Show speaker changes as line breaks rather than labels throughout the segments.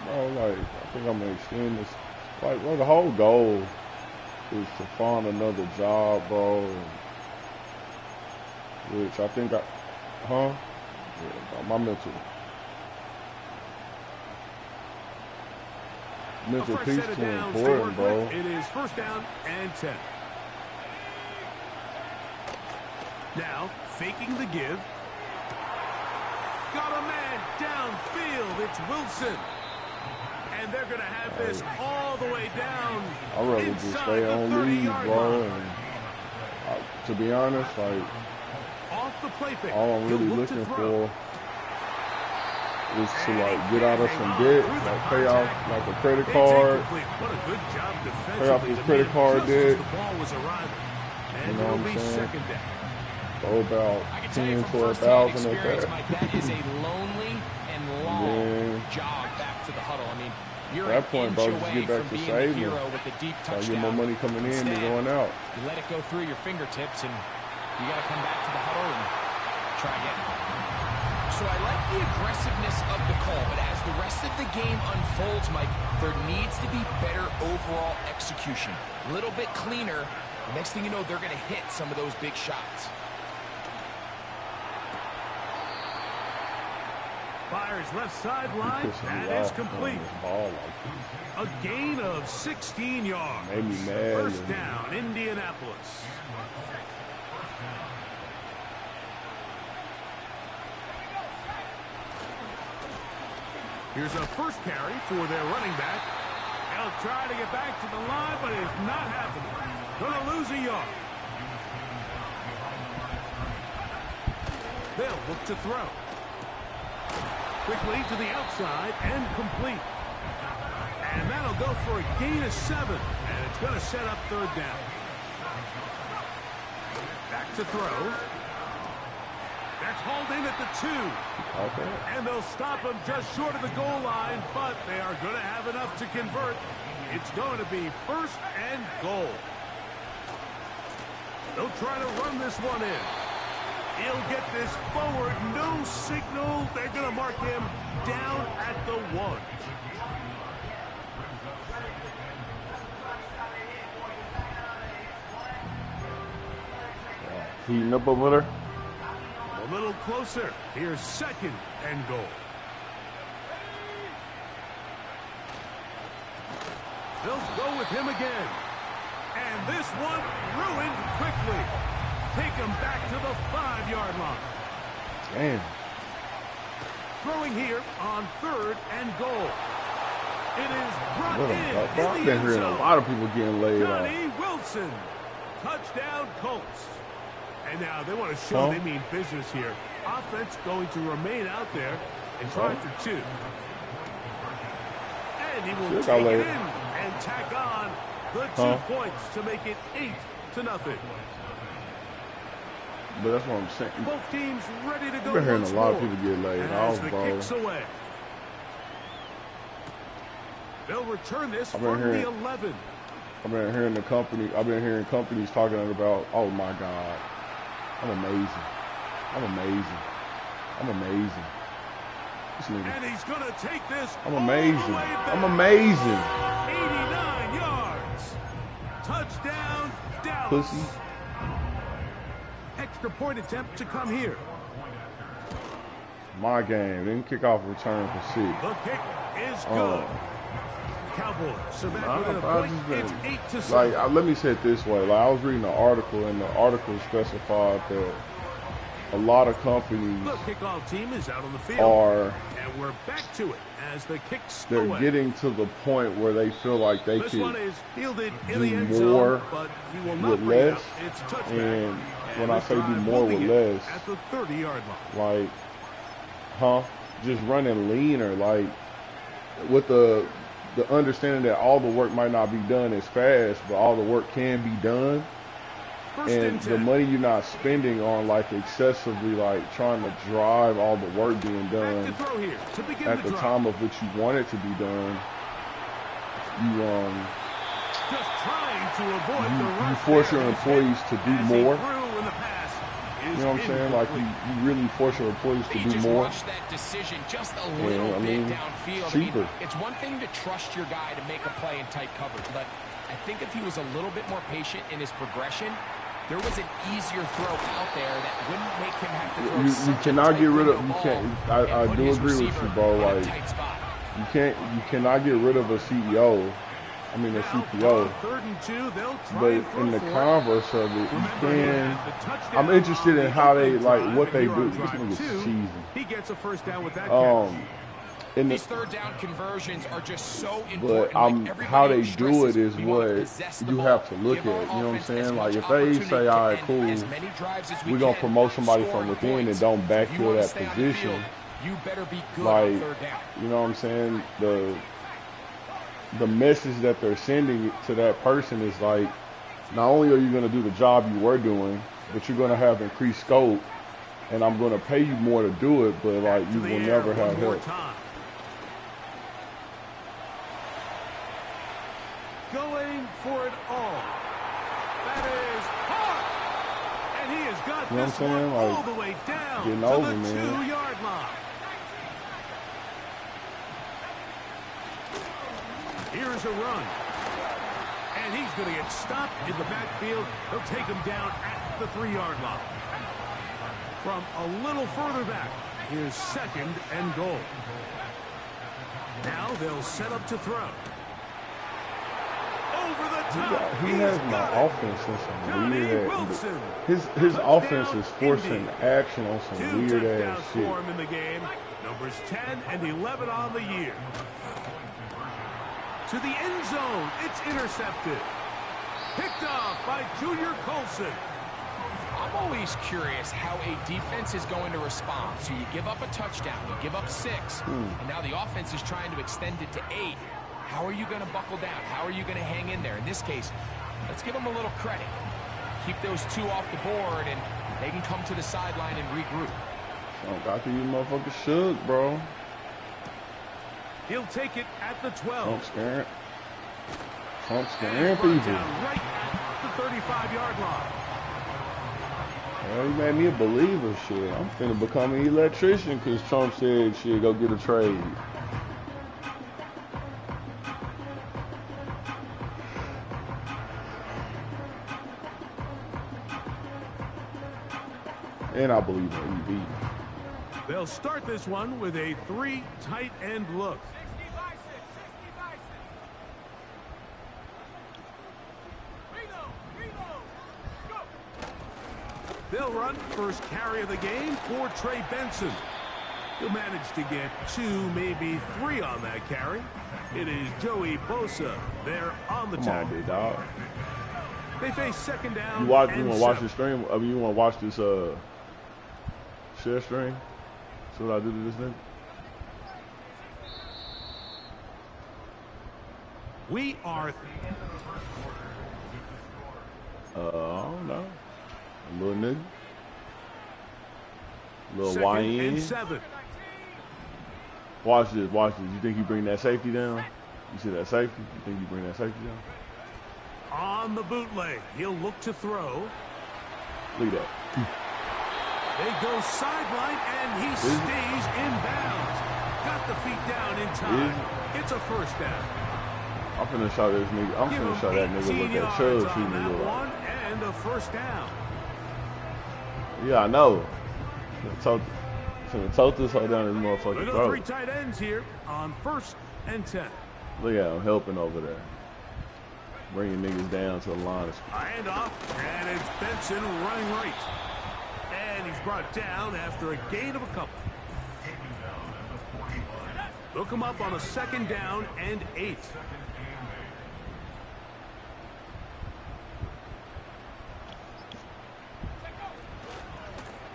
bro, like, I think I'm gonna extend this. Like, bro, the whole goal is to find another job, bro. Which I think yeah, my mental peace too important, bro.
It is first down and 10. Now, faking the give. Got a man downfield. It's Wilson. And they're going to have this all the way down.
I'd rather just stay on lead, bro. And to be honest, like,
off the play fake.
All I'm really looking for is to, like, get out of some debt, like pay off like a credit card,
what a good job
pay off this credit card debt.
The ball was arriving. And
you know what I'm saying?
Second down.
Go about 10 to 1,000 at that.
Mike, that is a lonely and long jog back to the huddle. I mean, you're
at that point, bro, just get back to saving.
With a deep touchdown.
Get more money coming in than going out.
You let it go through your fingertips, and you got to come back to the huddle and try again. So I like the aggressiveness of the call, but as the rest of the game unfolds, Mike, there needs to be better overall execution. A little bit cleaner. The next thing you know, they're going to hit some of those big shots.
Fires left sideline. That is complete. A gain of 16 yards.
Made me mad.
First down, Indianapolis. Here's a first carry for their running back. They'll try to get back to the line, but it's not happening. Gonna lose a yard. They'll look to throw. Quickly to the outside and complete. And that'll go for a gain of 7. And it's going to set up third down. Back to throw. That's hauled in at the 2.
Okay.
And they'll stop him just short of the goal line, but they are going to have enough to convert. It's going to be first and goal. They'll try to run this one in. He'll get this forward. No signal. They're going to mark him down at the 1.
Heating up over there.
A little closer. Here's second and goal. They'll go with him again. And this one ruined quickly. Take him back to the 5-yard line.
Damn.
Throwing here on third and goal. It is brought in
I've been hearing a lot of people getting laid off.
Johnny Wilson. Touchdown Colts. And now they want to show they mean business here. Offense going to remain out there and try for 2. And he will take it in and tack on the 2 points to make it 8-0.
But that's what I'm saying.
Both teams ready to go.
I've been hearing a lot of people get laid off, bro.
Kicks away. They'll return this from the 11.
I've been hearing companies talking about, oh my God, I'm amazing. I'm amazing. I'm amazing. This nigga.
And he's gonna take this.
I'm amazing. I'm amazing.
89 yards. Touchdown, Dallas.
Pussy.
Extra point attempt to come here.
My game. Then kickoff return for 6.
The kick is good. Cowboys are back within a point. It's 8-7.
Like, let me say it this way. Like, I was reading an article, and the article specified that a lot of companies
the kickoff team is out on the field. And we're back to it as the kicks
they're
away.
getting to the point where they feel like they
this
can
one is fielded in
do
the end
more
zone, but he will not
with
bring it
less.
up. It's touchback.
And when I say do more with less,
at the 30-yard line.
like, just running leaner, like with the understanding that all the work might not be done as fast, but all the work can be done. And the money you're not spending on like excessively like trying to drive all the work being done at the time of which you want it to be done, you force your employees to do more
is
You know what I'm saying? Like you really force your employees to do
just
more.
rushed that decision just a little bit downfield.
Cheaper.
I mean, it's one thing to trust your guy to make a play in tight coverage, but I think if he was a little bit more patient in his progression, there was an easier throw out there that wouldn't make him have to throw
You cannot get rid of. You can't. I do agree with you, bro. Like you cannot get rid of a CEO. I mean a CPO. But in the converse of it, you can. I'm interested in how they what they do. This nigga's cheesy.
He gets a first down with that catch.
These third down conversions are just so important.
But how they do it is what you have to look at. You know what I'm saying? Like if they say, all right, cool, we're gonna promote somebody from within and don't backfill that position.
You better be good
like,
on third down.
You know what I'm saying? The message that they're sending to that person is like, not only are you gonna do the job you were doing, but you're gonna have increased scope, and I'm gonna pay you more to do it, but like you will never have help.
Going for it all. That is hard. And he has got this one all the way down to the 2-yard line. Here's a run. And he's going to get stopped in the backfield. They'll take him down at the 3-yard line. From a little further back, here's 2nd and goal. Now they'll set up to throw.
He has my offense in some weird ass. His offense is forcing action on some weird ass shit.
In the game. Numbers 10 and 11 on the year. To the end zone, it's intercepted. Picked off by Junior Colson.
I'm always curious how a defense is going to respond. So you give up a touchdown, you give up 6, and now the offense is trying to extend it to 8. How are you going to buckle down? How are you going to hang in there? In this case, let's give them a little credit. Keep those 2 off the board, and they can come to the sideline and regroup.
Oh, got to you motherfuckers shook, bro.
He'll take it at the 12.
Trump scaring people.
Right at the 35-yard line.
Well, he made me a believer, shit. I'm finna become an electrician because Trump said, shit, go get a trade. And I believe in EV.
They'll start this one with a 3 tight end look. They'll run first carry of the game for Trey Benson. He'll manage to get 2, maybe 3 on that carry. It is Joey Bosa there on the tackle.
Come on, big dog.
They face 2nd down.
You want to watch this stream? I mean, you want to watch this share stream? See what I do to this nigga?
We are.
I don't know. A little nigga. Little
2nd and
YN.
7.
Watch this. You think you bring that safety down? You see that safety? You think you bring that safety down?
On the bootleg, he'll look to throw.
Look at that.
They go sideline, and he stays in bounds. Got the feet down in time. It's a first down.
I'm finna show this nigga. I'm finna show that nigga what that Chubb shooting nigga like.
And a first down.
Yeah, I know. Finna tote this whole down his motherfucking
Look at
throat.
3 tight ends here on 1st and 10.
Look at him helping over there. Bringing niggas down to the line of scrimmage.
Hand off, and it's Benson running right. And he's brought down after a gain of a couple. Look him up on a 2nd down and 8.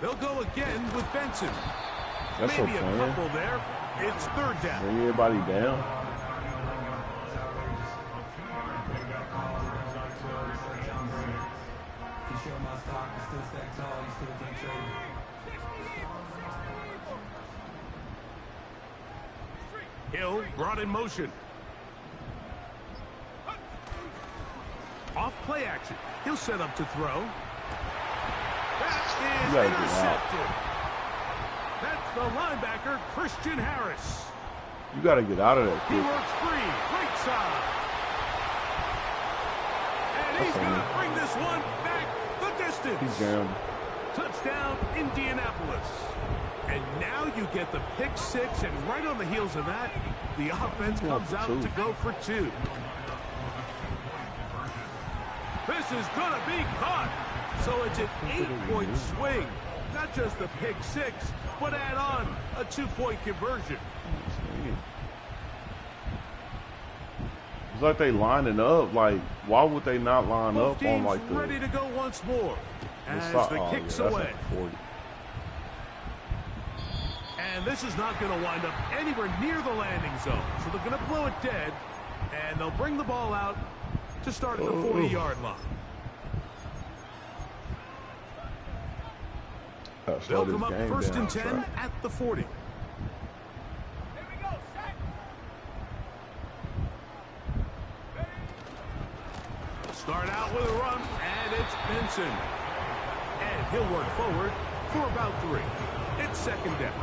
They'll go again with Benson.
That's
Maybe
so
a
funny.
couple there. It's 3rd down.
Bring everybody down.
Hill brought in motion. Off play action. He'll set up to throw. That's is intercepted. That's the linebacker, Christian Harris.
You got to get out of that.
He works free, right side. And he's going to bring this one back the distance.
He's down.
Touchdown, Indianapolis. And now you get the pick six, and right on the heels of that, the offense comes out to go for two. This is going to be caught. So it's an 8-point swing. Not just the pick six, but add on a 2-point conversion.
It's like they lining up. Like, why would they not line up on like the...
ready to go once more as the kicks away. And this is not going to wind up anywhere near the landing zone. So they're going to blow it dead, and they'll bring the ball out to start at the 40-yard line. They'll come up first and 10 at the 40. Start out with a run, and it's Benson. And he'll work forward for about 3. It's second down.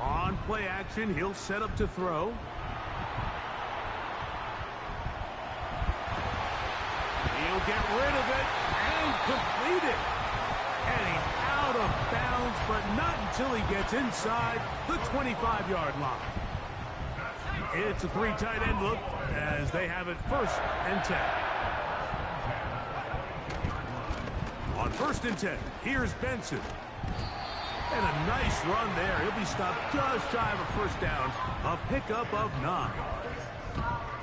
On play action, he'll set up to throw. He'll get rid of it and complete it. And he's out of bounds, but not until he gets inside the 25-yard line. It's a 3 tight end look as they have it first and 10. On first and 10, here's Benson. And a nice run there. He'll be stopped just shy of a first down. A pickup of 9.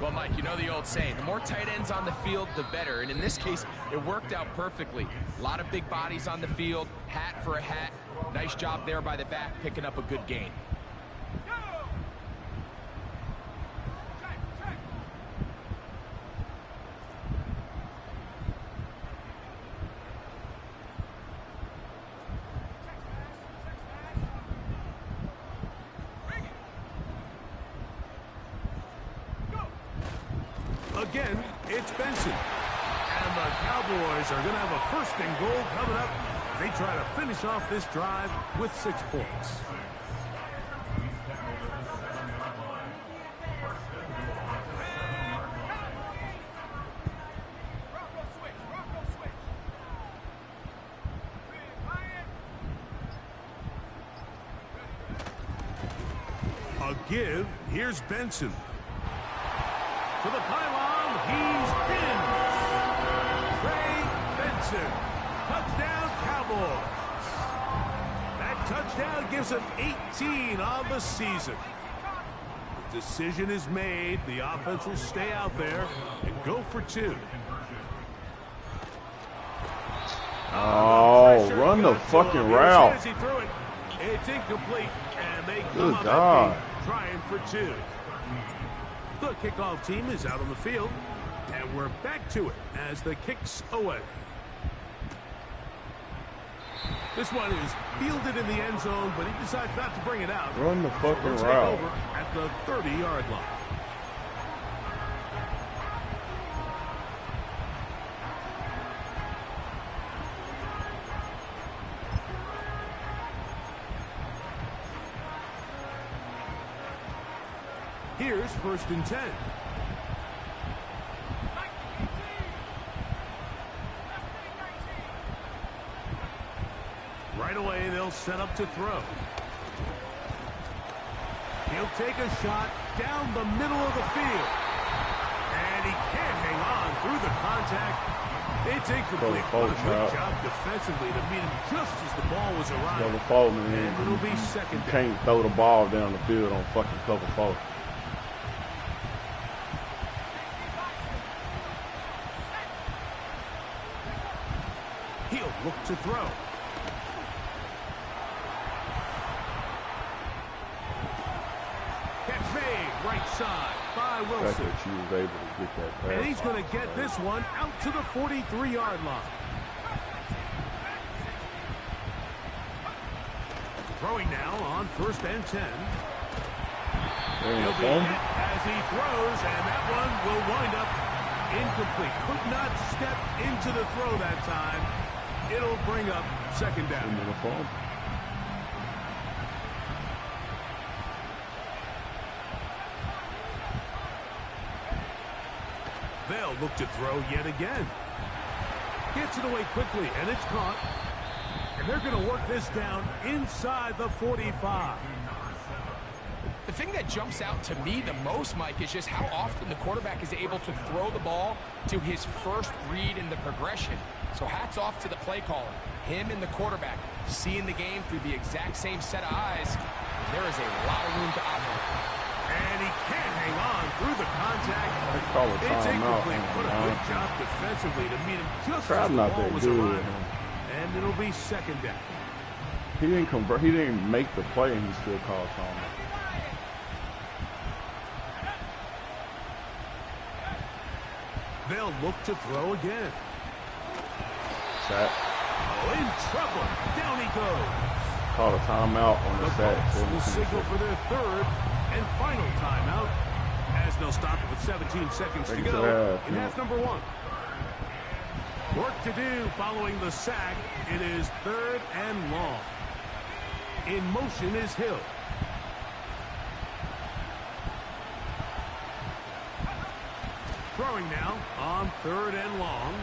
Well, Mike, you know the old saying, the more tight ends on the field, the better. And in this case, it worked out perfectly. A lot of big bodies on the field, hat for a hat. Nice job there by the back, picking up a good gain.
Again, it's Benson. And the Cowboys are going to have a first and goal coming up. They try to finish off this drive with 6 points. A give. Here's Benson. To the pylon, he's in. Trey Benson. Touchdown, Cowboys. That touchdown gives them 18 on the season. The decision is made. The offense will stay out there and go for 2.
Oh, run the fucking route.
He threw it. It's incomplete, and they
Good
come
God.
up trying for 2. The kickoff team is out on the field, and we're back to it as the kicks away. This one is fielded in the end zone, but he decides not to bring it out.
Run the fucking
Take
route.
over at the 30-yard line. Here's first and 10. Right away, they'll set up to throw. He'll take a shot down the middle of the field. And he can't hang on through the contact. It's incomplete. What a good job defensively to meet him just as the ball was arriving. And it'll be second down.
Can't throw the ball down the field on fucking cover 4.
He'll look to throw. Catch made, right side by Wilson.
She was able to get that pass.
And he's going to get this one out to the 43-yard line. Throwing now on first and 10. He'll be hit as he throws, and that one will wind up incomplete. Could not step into the throw that time. It'll bring up second down. They'll look to throw yet again. Gets it away quickly, and it's caught. And they're going to work this down inside the 45.
The thing that jumps out to me the most, Mike, is just how often the quarterback is able to throw the ball to his first read in the progression. So hats off to the play caller. Him and the quarterback seeing the game through the exact same set of eyes. And there is a lot of room to operate.
And he can't hang on through the contact.
It's
incomplete. What a good job defensively to meet him just as the ball was arriving. And it'll be second down.
He didn't convert. He didn't make the play, and he still called timeout.
They'll look to throw again.
Sack.
Oh, in trouble. Down he goes.
Called a timeout on the sack.
Will signal for their third and final timeout as they'll stop it with 17 seconds to go in half number one. Work to do following the sack. It is third and long. In motion is Hill. Throwing now on third and long.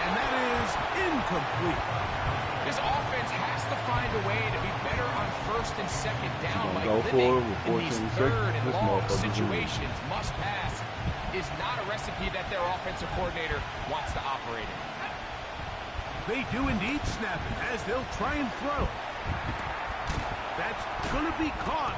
And that is incomplete.
This offense has to find a way to be better on first and second down. Like
living
in these third and long situations, must pass is not a recipe that their offensive coordinator wants to operate in.
They do indeed snap it as they'll try and throw. That's going to be caught.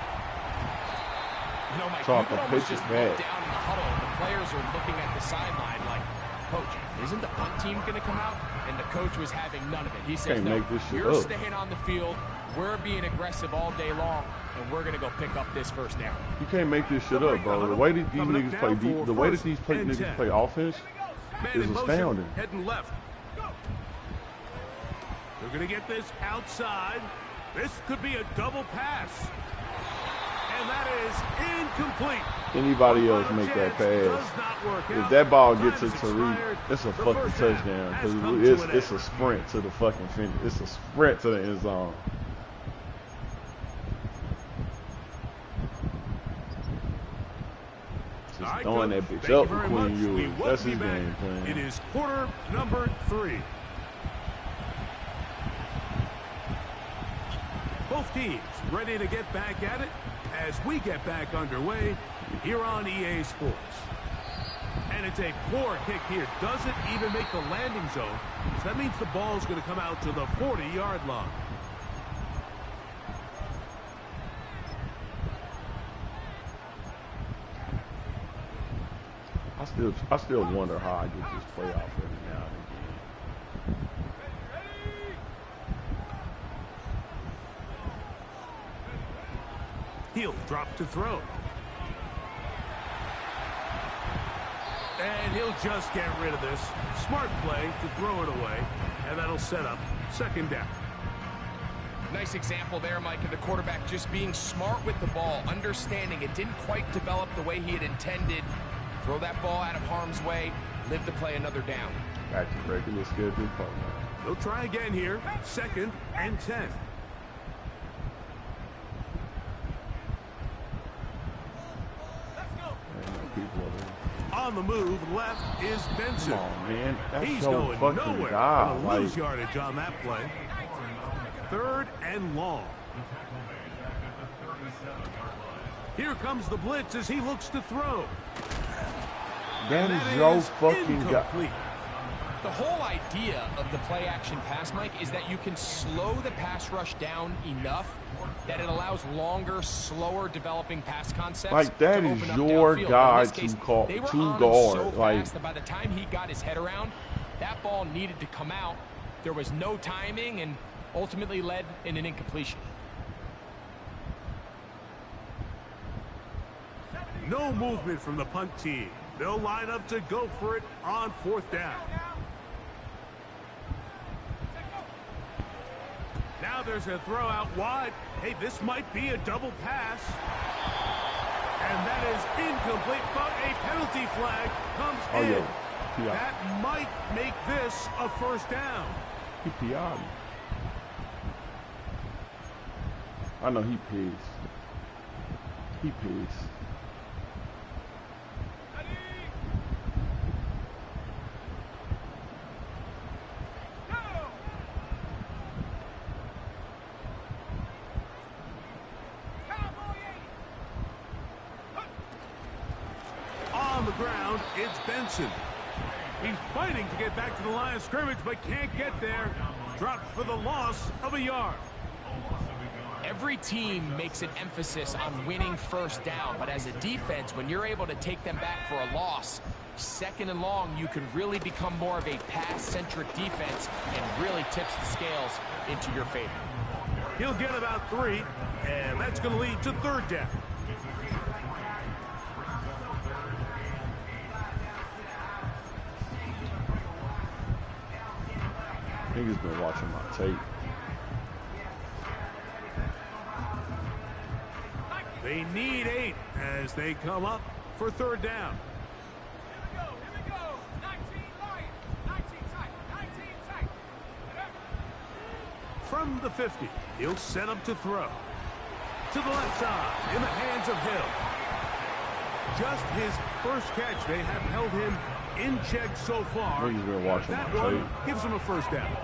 You know, Mike, you can almost just look down in the huddle, and the players are looking at the sideline like, Coach, isn't the punt team going to come out? And the coach was having none of it. He says, no, you're staying on the field. We're being aggressive all day long, and we're going to go pick up this first down.
You can't make this shit up, bro. The way that these niggas play, the way that these niggas play offense is astounding.
Heading left. They're going to get this outside. This could be a double pass. And that is incomplete.
Anybody else make that pass? If that ball gets it to Tariq, it's a fucking touchdown. Because it's a sprint to the fucking finish. It's a sprint to the end zone. Just throwing that bitch up for Queen Ewing. That's his game plan.
It is quarter number 3. Both teams ready to get back at it as we get back underway here on EA Sports. And it's a poor kick here. Doesn't even make the landing zone. So that means the ball is going to come out to the 40-yard line.
I still wonder how I get this playoff every now and again.
He'll drop to throw. And he'll just get rid of this. Smart play to throw it away. And that'll set up second down.
Nice example there, Mike, of the quarterback just being smart with the ball, understanding it didn't quite develop the way he had intended. Throw that ball out of harm's way, live to play another down.
Back to regular schedule.
They'll try again here. Second and 10. On the move, left is Benson.
Come on, man. That's
He's
so
going
fucking
nowhere.
God.
Gonna lose yardage on that play. Third and long. Here comes the blitz as he looks to throw.
That is your fucking guy.
The whole idea of the play-action pass, Mike, is that you can slow the pass rush down enough that it allows longer, slower developing pass concepts.
Like, that is your guy to call, to guard.
So fast that by the time he got his head around, that ball needed to come out. There was no timing and ultimately led in an incompletion.
No movement from the punt team. They'll line up to go for it on fourth down. Now Now there's a throw out wide. Hey, this might be a double pass. And that is incomplete, but a penalty flag comes in.
Yeah.
That might make this a first down.
He PR'd. I know he pissed. He pissed.
On the ground, it's Benson. He's fighting to get back to the line of scrimmage, but can't get there. Dropped for the loss of a yard.
Every team makes an emphasis on winning first down, but as a defense, when you're able to take them back for a loss, second and long, you can really become more of a pass-centric defense and really tips the scales into your favor.
He'll get about 3, and that's going to lead to third down.
Niggas been watching my tape.
They need 8 as they come up for third down.
Here we go. 19 Lions. 19 tight. 19 tight.
From the 50, he'll set up to throw. To the left side, in the hands of Hill. Just his first catch. They have held him in check so far.
Niggas been watching
That
my
one
tape.
gives him a first down.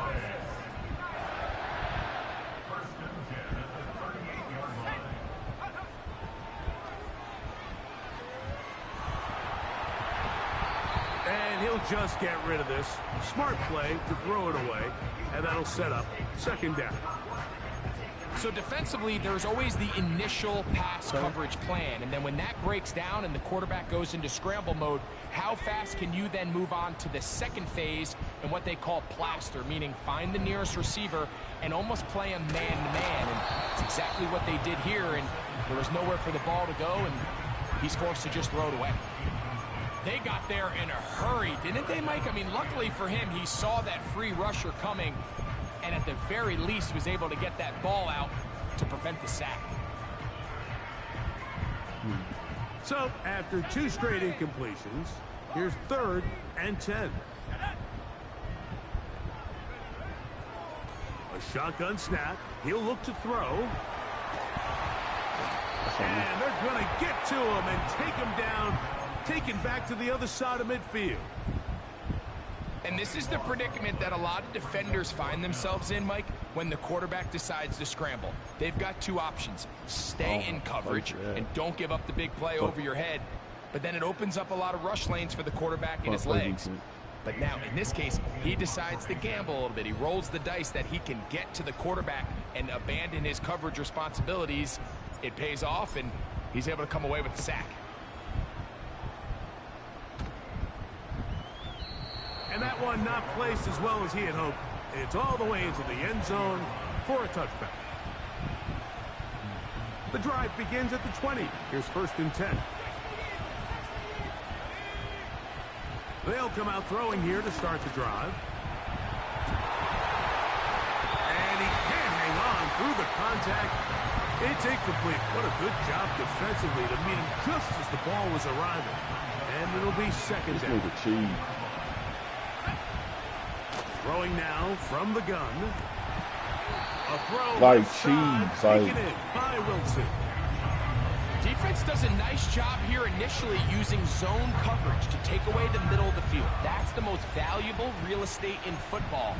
And he'll just get rid of this. Smart play to throw it away, and that'll set up second down.
So defensively, there's always the initial pass coverage plan, and then when that breaks down and the quarterback goes into scramble mode, how fast can you then move on to the second phase and what they call plaster, meaning find the nearest receiver and almost play a man-to-man, and it's exactly what they did here, and there was nowhere for the ball to go, and he's forced to just throw it away. They got there in a hurry, didn't they, Mike? I mean, luckily for him, he saw that free rusher coming, and at the very least was able to get that ball out to prevent the sack.
So, after 2 straight incompletions, here's 3rd and 10. A shotgun snap. He'll look to throw. And they're going to get to him and take him down, taken back to the other side of midfield.
And this is the predicament that a lot of defenders find themselves in, Mike, when the quarterback decides to scramble. They've got 2 options. Stay in coverage and don't give up the big play over your head. But then it opens up a lot of rush lanes for the quarterback and his legs. But now, in this case, he decides to gamble a little bit. He rolls the dice that he can get to the quarterback and abandon his coverage responsibilities. It pays off, and he's able to come away with the sack.
And that one not placed as well as he had hoped. It's all the way into the end zone for a touchback. The drive begins at the 20. Here's 1st and 10. They'll come out throwing here to start the drive. And he can't hang on through the contact. It's incomplete. What a good job defensively to meet him just as the ball was arriving. And it'll be second down. Throwing now from the gun. A throw
like
cheese, taken in by Wilson.
Defense does a nice job here initially using zone coverage to take away the middle of the field. That's the most valuable real estate in football.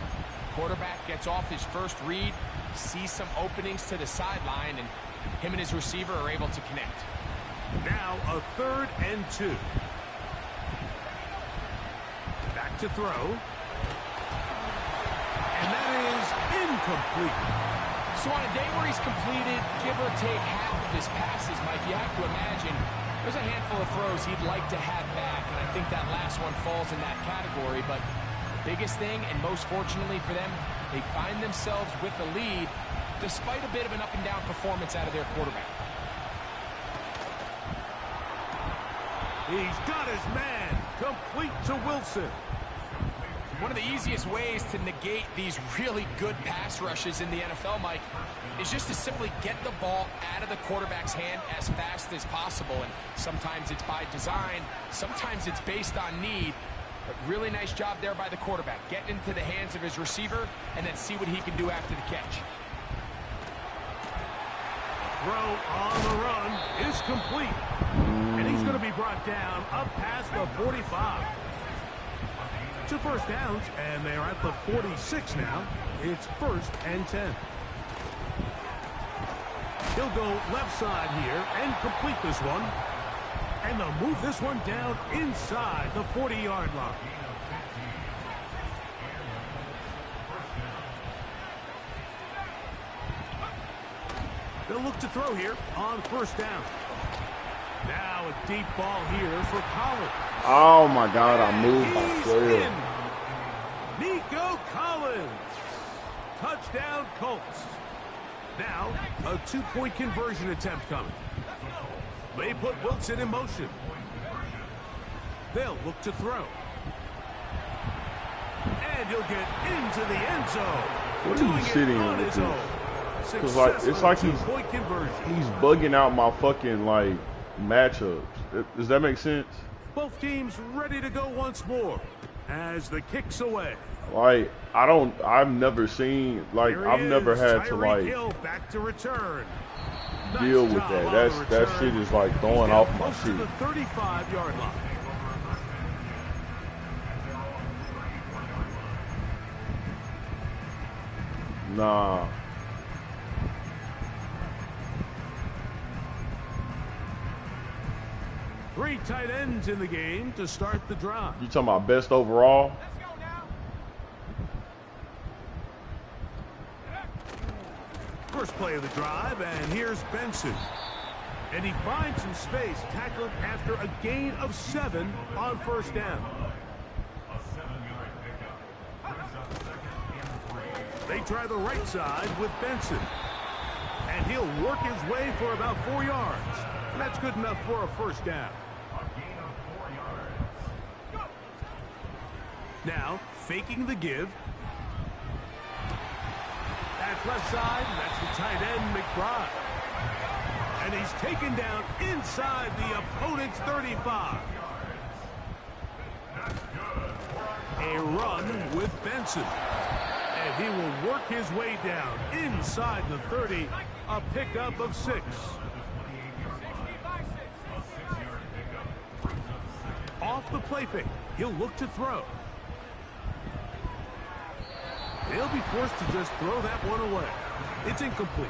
Quarterback gets off his first read, sees some openings to the sideline, and him and his receiver are able to connect.
Now a 3rd and 2. Back to throw. And that is incomplete.
So on a day where he's completed, give or take half of his passes, Mike, you have to imagine there's a handful of throws he'd like to have back, and I think that last one falls in that category. But the biggest thing, and most fortunately for them, they find themselves with a lead despite a bit of an up-and-down performance out of their quarterback.
He's got his man, complete to Wilson.
One of the easiest ways to negate these really good pass rushes in the NFL, Mike, is just to simply get the ball out of the quarterback's hand as fast as possible. And sometimes it's by design, sometimes it's based on need. But really nice job there by the quarterback. Getting into the hands of his receiver and then see what he can do after the catch.
Throw on the run is complete. And he's going to be brought down up past the 45. 2 first downs, and they're at the 46 now. It's 1st and 10. He'll go left side here and complete this one. And they'll move this one down inside the 40-yard line. They'll look to throw here on 1st down. Now a deep ball here for Collins.
Oh my God, I moved myself.
Nico Collins. Touchdown Colts. Now a 2-point conversion attempt coming. They put Wilson in motion. They'll look to throw. And he'll get into the end zone.
What are you sitting on his own? It's like he's bugging out my fucking like matchups. Does that make sense?
Both teams ready to go once more as the kick's away.
Like I've never seen, like I've never had to like
back to return.
deal with that. That shit is like throwing off my shit.
The 35-yard line.
Nah.
Three tight ends in the game to start the drive.
You talking about best overall?
Let's go now.
First play of the drive, and here's Benson. And he finds some space, tackled after a gain of 7 on 1st down. They try the right side with Benson. And he'll work his way for about 4 yards. And that's good enough for a 1st down. Now, faking the give. That's left side. That's the tight end, McBride. And he's taken down inside the opponent's 35. A run with Benson. And he will work his way down inside the 30. A pickup of 6. Off the play fake. He'll look to throw. He'll be forced to just throw that one away. It's incomplete.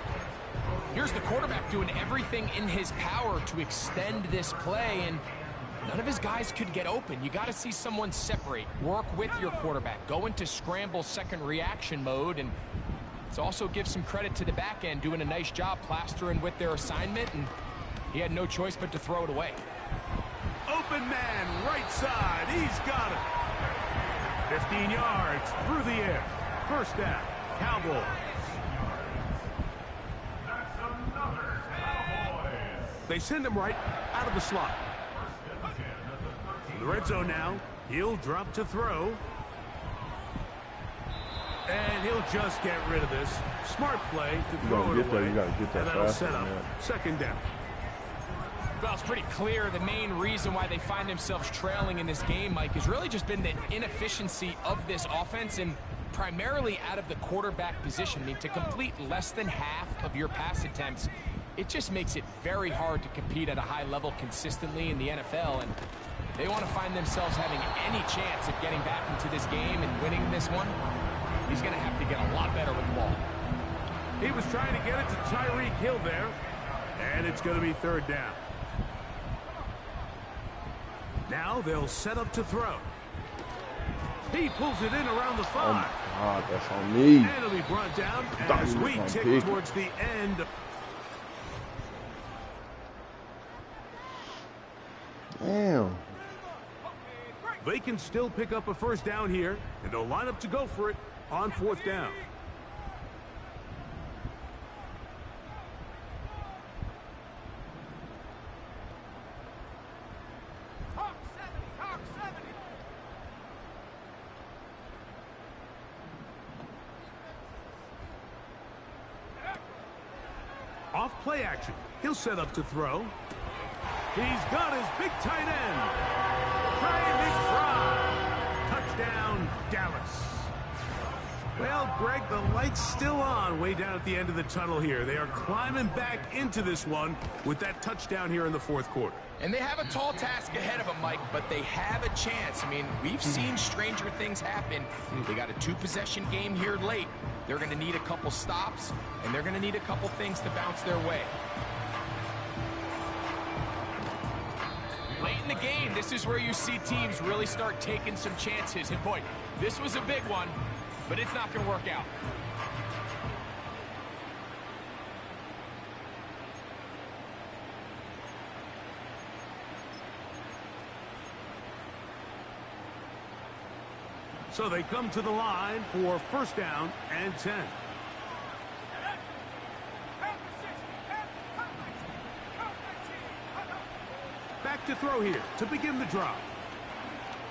Here's the quarterback doing everything in his power to extend this play, and none of his guys could get open. You got to see someone separate, work with your quarterback, go into scramble second reaction mode, and it's also give some credit to the back end doing a nice job plastering with their assignment, and he had no choice but to throw it away.
Open man, right side. He's got it. 15 yards through the air. 1st down, Cowboys. They send him right out of the slot. In the red zone now. He'll drop to throw. And he'll just get rid of this. Smart play to throw it away.
You gotta get that
and that'll
fast,
set up
man.
2nd down.
Well, it's pretty clear the main reason why they find themselves trailing in this game, Mike, has really just been the inefficiency of this offense and primarily out of the quarterback position. I mean, to complete less than half of your pass attempts, it just makes it very hard to compete at a high level consistently in the NFL. And if they want to find themselves having any chance of getting back into this game and winning this one, he's going to have to get a lot better with the ball.
He was trying to get it to Tyreek Hill there. And it's going to be 3rd down. Now they'll set up to throw. He pulls it in around the 5.
Oh my God, that's on me.
And it'll be brought down as we tick towards the end.
Damn.
They can still pick up a 1st down here, and they'll line up to go for it on 4th down. off play action. He'll set up to throw. He's got his big tight end. Touchdown, Dallas. Well, Greg, the light's still on way down at the end of the tunnel here. They are climbing back into this one with that touchdown here in the fourth quarter.
And they have a tall task ahead of them, Mike, but they have a chance. I mean, we've seen stranger things happen. They got a two-possession game here late. They're going to need a couple stops, and they're going to need a couple things to bounce their way. Late in the game, this is where you see teams really start taking some chances. And boy, this was a big one, but it's not going to work out.
So they come to the line for first down and 10. Back to throw here to begin the drive.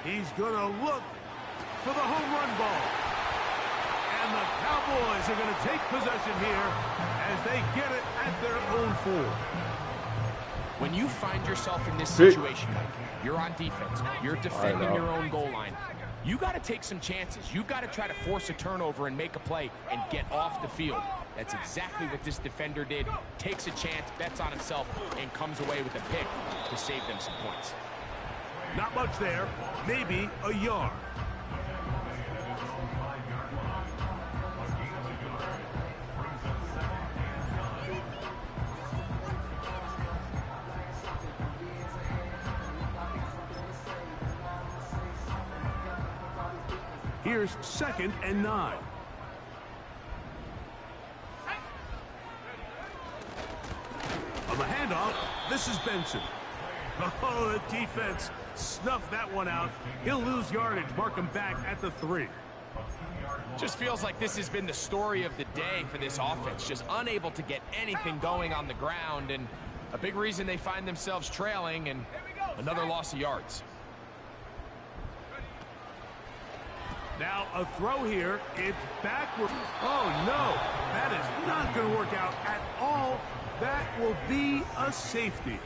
He's going to look for the home run ball. And the Cowboys are going to take possession here as they get it at their own 4.
When you find yourself in this situation, Mike, you're on defense. You're defending your own goal line. You got to take some chances. You got to try to force a turnover and make a play and get off the field. That's exactly what this defender did. Takes a chance, bets on himself, and comes away with a pick to save them some points.
Not much there. Maybe a yard. Here's 2nd and 9. On the handoff, this is Benson. Oh, the defense snuffed that one out. He'll lose yardage, mark him back at the 3.
Just feels like this has been the story of the day for this offense. Just unable to get anything going on the ground, and a big reason they find themselves trailing, and another loss of yards.
Now a throw here. It's backward. Oh, no. That is not going to work out at all. That will be a safety.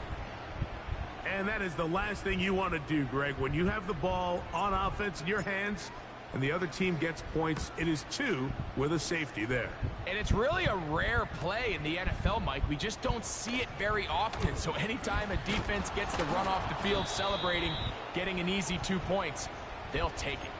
And that is the last thing you want to do, Greg. When you have the ball on offense in your hands and the other team gets points, it is 2 with a safety there.
And it's really a rare play in the NFL, Mike. We just don't see it very often. So anytime a defense gets the run off the field celebrating, getting an easy 2 points, they'll take it.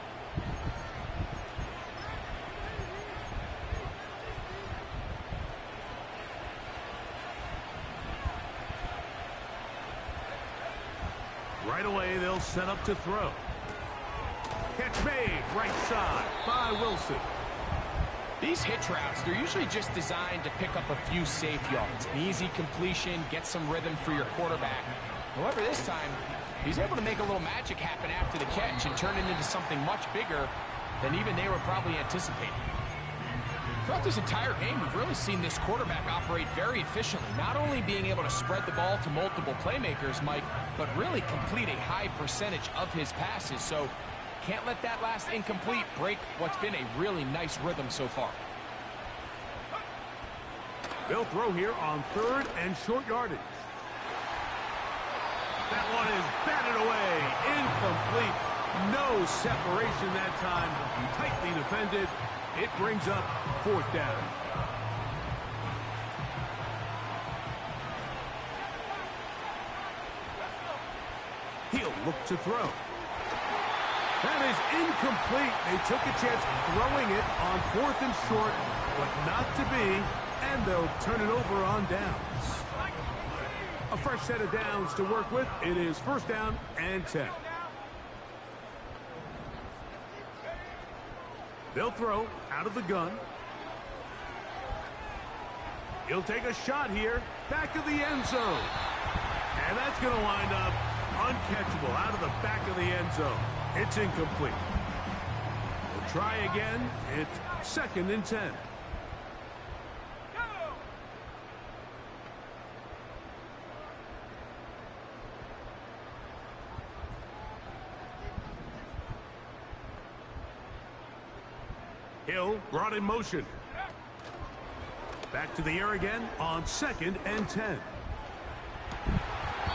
Right away, they'll set up to throw. Catch made, right side by Wilson.
These hitch routes, they're usually just designed to pick up a few safe yards. An easy completion, get some rhythm for your quarterback. However, this time, he's able to make a little magic happen after the catch and turn it into something much bigger than even they were probably anticipating. Throughout this entire game, we've really seen this quarterback operate very efficiently, not only being able to spread the ball to multiple playmakers, Mike, but really complete a high percentage of his passes. So can't let that last incomplete break what's been a really nice rhythm so far.
They'll throw here on 3rd and short yardage. That one is batted away. Incomplete. No separation that time. Tightly defended. It brings up 4th down. He'll look to throw. That is incomplete. They took a chance throwing it on 4th and short, but not to be, and they'll turn it over on downs. A fresh set of downs to work with. It is 1st down and 10. They'll throw out of the gun. He'll take a shot here, back of the end zone. And that's going to wind up uncatchable out of the back of the end zone. It's incomplete. We'll try again. It's 2nd and 10. Hill brought in motion. Back to the air again on 2nd and 10.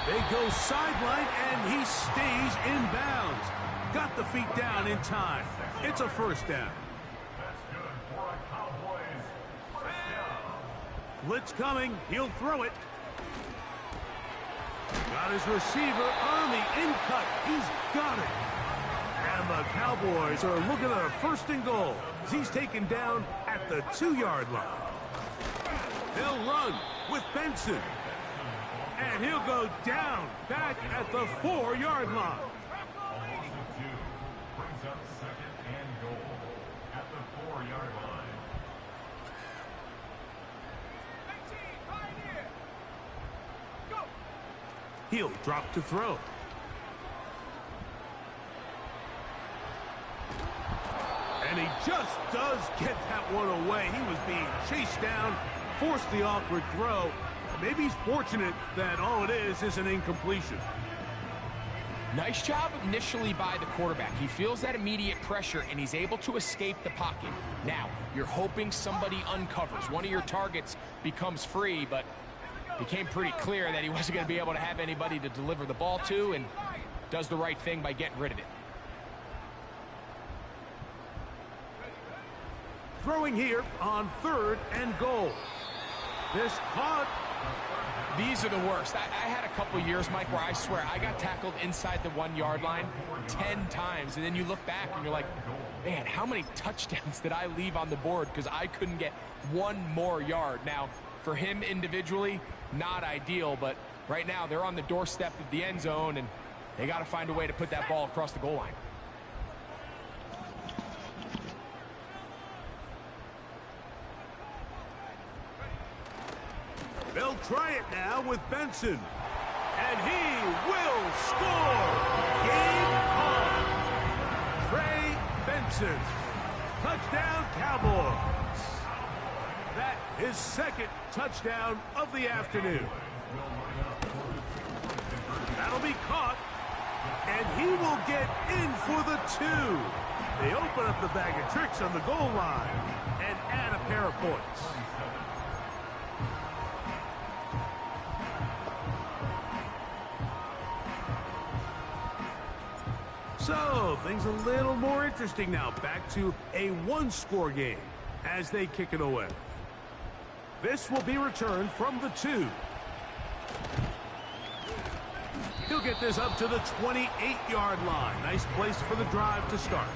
They go sideline, and he stays in bounds. Got the feet down in time. It's a first down. Blitz coming. He'll throw it. Got his receiver on the in-cut. He's got it. And the Cowboys are looking at a 1st and goal as he's taken down at the 2-yard line. They'll run with Benson. And he'll go down back at the 4-yard line.
Brings up 2nd and goal at the 4-yard line.
He'll drop to throw. And he just does get that one away. He was being chased down, forced the awkward throw. Maybe he's fortunate that all it is an incompletion.
Nice job initially by the quarterback. He feels that immediate pressure, and he's able to escape the pocket. Now, you're hoping somebody uncovers. One of your targets becomes free, but it became pretty clear that he wasn't going to be able to have anybody to deliver the ball to, and does the right thing by getting rid of it.
Throwing here on 3rd and goal. This caught.
These are the worst. I had a couple years, Mike, where I swear I got tackled inside the 1-yard line 10 times, and then you look back and you're like, man, how many touchdowns did I leave on the board because I couldn't get one more yard? Now, for him individually, not ideal, but right now they're on the doorstep of the end zone, and they got to find a way to put that ball across the goal line.
They'll try it now with Benson. And he will score! Game on! Trey Benson. Touchdown, Cowboys. That is 2nd touchdown of the afternoon. That'll be caught. And he will get in for the 2. They open up the bag of tricks on the goal line and add a pair of points. So, things a little more interesting now. Back to a 1-score game as they kick it away. This will be returned from the 2. He'll get this up to the 28-yard line. Nice place for the drive to start.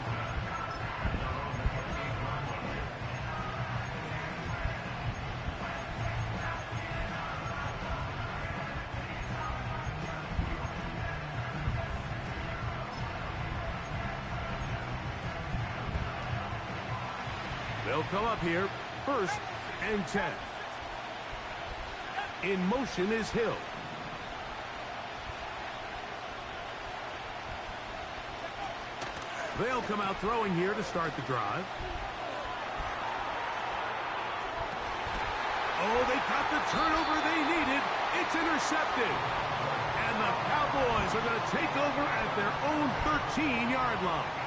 They'll come up here, 1st and 10. In motion is Hill. They'll come out throwing here to start the drive. Oh, they got the turnover they needed. It's intercepted. And the Cowboys are going to take over at their own 13-yard line.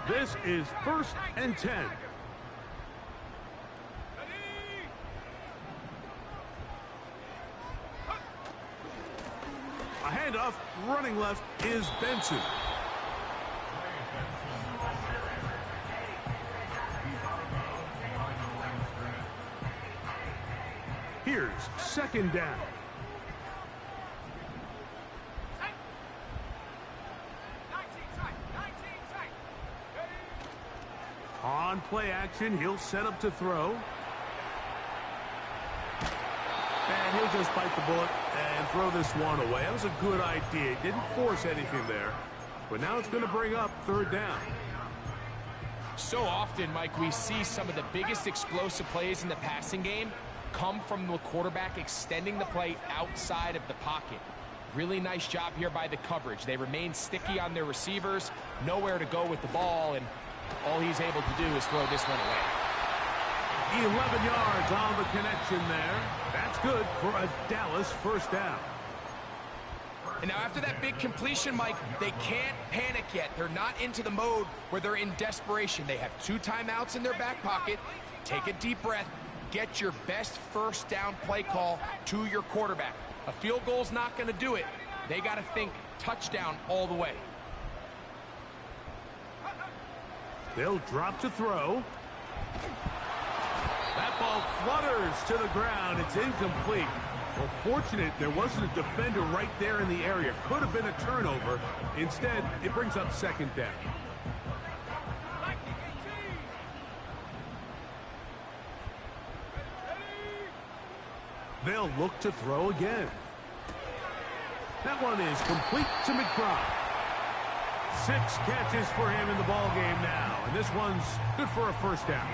This is 1st and 10. A handoff, running left is Benson. Here's 2nd down. On play action, he'll set up to throw. And he'll just bite the bullet and throw this one away. That was a good idea. He didn't force anything there. But now it's going to bring up 3rd down.
So often, Mike, we see some of the biggest explosive plays in the passing game come from the quarterback extending the play outside of the pocket. Really nice job here by the coverage. They remain sticky on their receivers, nowhere to go with the ball, and all he's able to do is throw this one away.
11 yards on the connection there. That's good for a Dallas first down.
And now after that big completion, Mike, they can't panic yet. They're not into the mode where they're in desperation. They have 2 timeouts in their back pocket. Take a deep breath. Get your best first down play call to your quarterback. A field goal's not going to do it. They got to think touchdown all the way.
They'll drop to throw. That ball flutters to the ground. It's incomplete. Well, fortunate there wasn't a defender right there in the area. Could have been a turnover. Instead, it brings up second down. They'll look to throw again. That one is complete to McBride. 6 catches for him in the ball game now, and this one's good for a first down.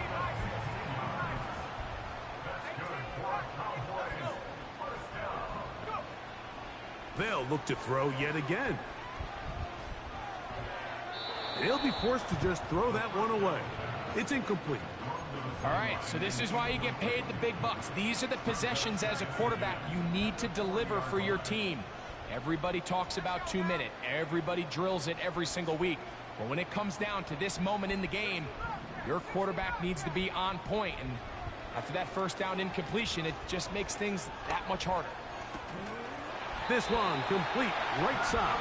They'll look to throw yet again. They'll be forced to just throw that one away. It's incomplete.
All right, so this is why you get paid the big bucks. These are the possessions as a quarterback you need to deliver for your team. Everybody talks about 2 minutes. Everybody drills it every single week. But when it comes down to this moment in the game, your quarterback needs to be on point. And after that first down incompletion, it just makes things that much harder.
This one complete right side.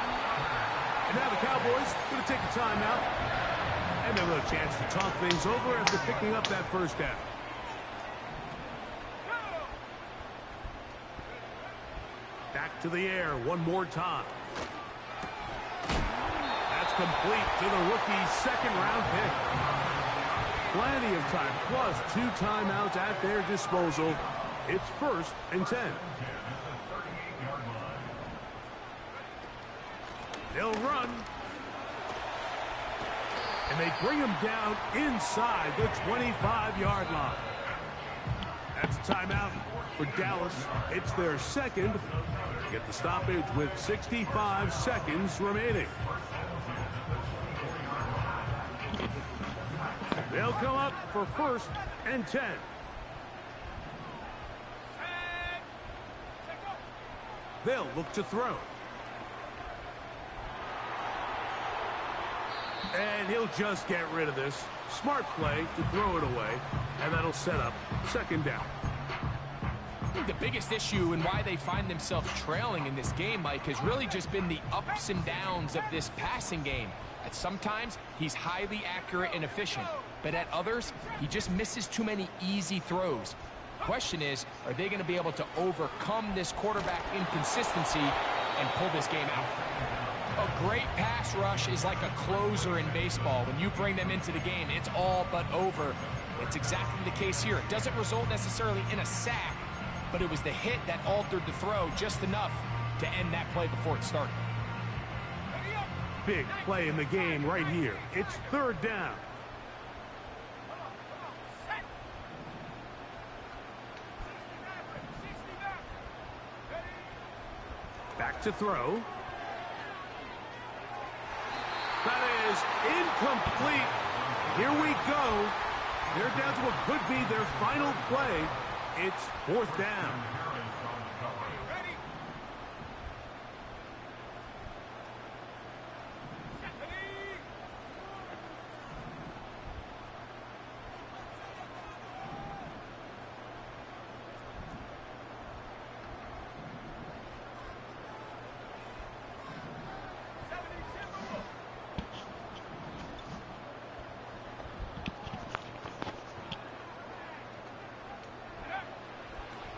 And now the Cowboys going to take a timeout. And a little chance to talk things over after picking up that first down. Back to the air one more time. That's complete to the rookie's second-round pick. Plenty of time, plus 2 timeouts at their disposal. It's 1st and 10. They'll run. And they bring him down inside the 25-yard line. That's a timeout for Dallas. It's their second. Get the stoppage with 65 seconds remaining. They'll come up for 1st and 10. They'll look to throw. And he'll just get rid of this. Smart play to throw it away. And that'll set up second down.
I think the biggest issue and why they find themselves trailing in this game, Mike, has really just been the ups and downs of this passing game. At sometimes, he's highly accurate and efficient. But at others, he just misses too many easy throws. Question is, are they going to be able to overcome this quarterback inconsistency and pull this game out? A great pass rush is like a closer in baseball. When you bring them into the game, it's all but over. It's exactly the case here. It doesn't result necessarily in a sack, but it was the hit that altered the throw just enough to end that play before it started.
Big play in the game right here. It's 3rd down. Back to throw. That is incomplete. Here we go. They're down to what could be their final play. It's 4th down.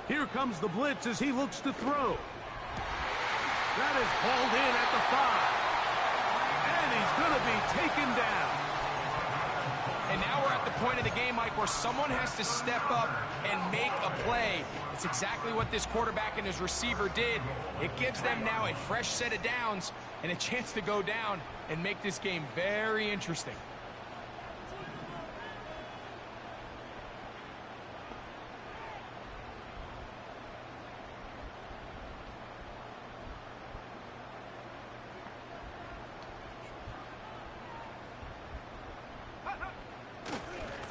Here comes the blitz as he looks to throw. That is hauled in at the 5. And he's going to be taken down.
And now we're at the point of the game, Mike, where someone has to step up and make a play. It's exactly what this quarterback and his receiver did. It gives them now a fresh set of downs and a chance to go down and make this game very interesting.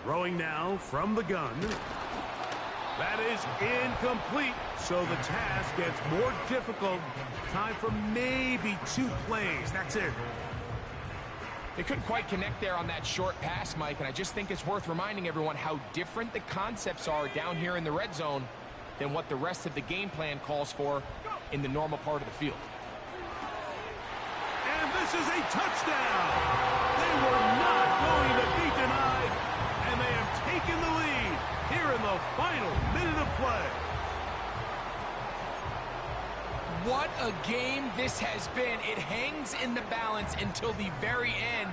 Throwing now from the gun. That is incomplete, so the task gets more difficult. Time for maybe 2 plays. That's it.
They couldn't quite connect there on that short pass, Mike, and I just think it's worth reminding everyone how different the concepts are down here in the red zone than what the rest of the game plan calls for in the normal part of the field.
And this is a touchdown. They were not going to be denied, and they have taken the lead here in the final minute of play.
What a game this has been. It hangs in the balance until the very end,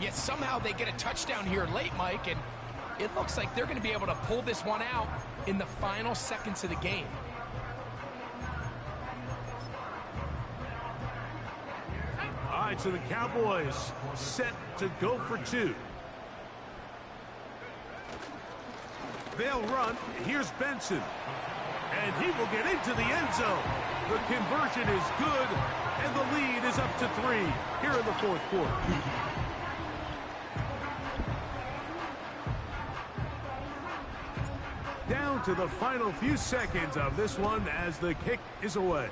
yet somehow they get a touchdown here late, Mike, and it looks like they're going to be able to pull this one out in the final seconds of the game.
All right, so the Cowboys set to go for 2. They'll run. Here's Benson. And he will get into the end zone. The conversion is good, and the lead is up to 3 here in the fourth quarter. Down to the final few seconds of this one as the kick is away.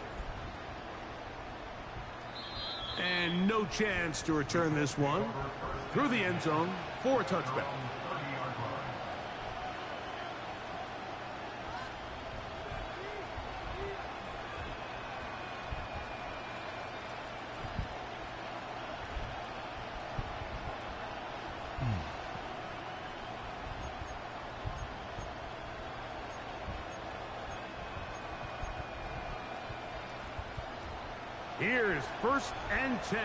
And no chance to return this one through the end zone for a touchback. Here's 1st and 10.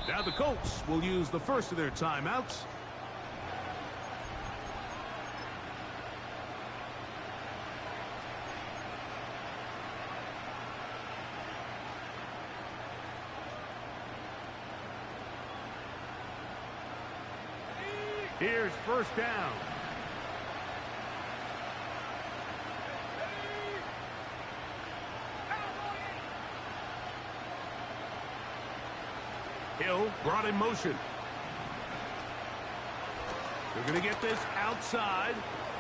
Now the Colts will use the first of their timeouts. Here's 1st down. Hill brought in motion. They're going to get this outside.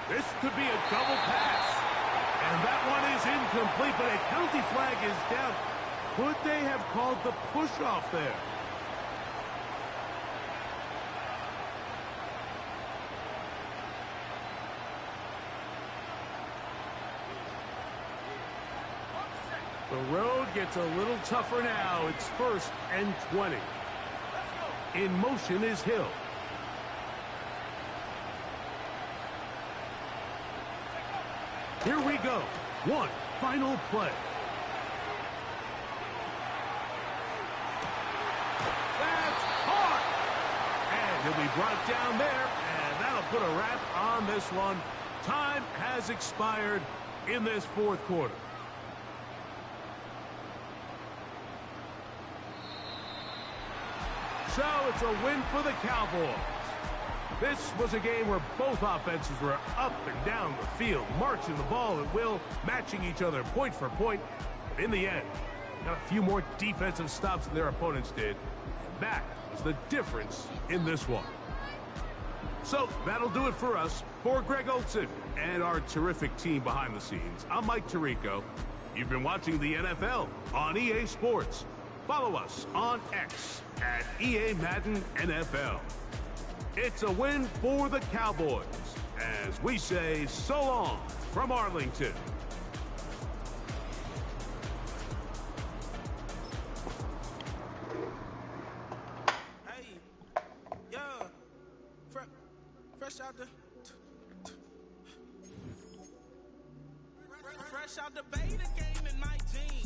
This could be a double pass. And that one is incomplete, but a penalty flag is down. Could they have called the push-off there? The road gets a little tougher now. It's 1st and 20. In motion is Hill. Here we go. One final play. That's hard. And he'll be brought down there, and that'll put a wrap on this one. Time has expired in this fourth quarter. So it's a win for the Cowboys. This was a game where both offenses were up and down the field, marching the ball at will, matching each other point for point. But in the end, got a few more defensive stops than their opponents did. And that was the difference in this one. So that'll do it for us. For Greg Olson and our terrific team behind the scenes, I'm Mike Tirico. You've been watching the NFL on EA Sports. Follow us on X at EA Madden NFL. It's a win for the Cowboys as we say so long from Arlington.
Hey, yeah, fresh out the beta game in my team.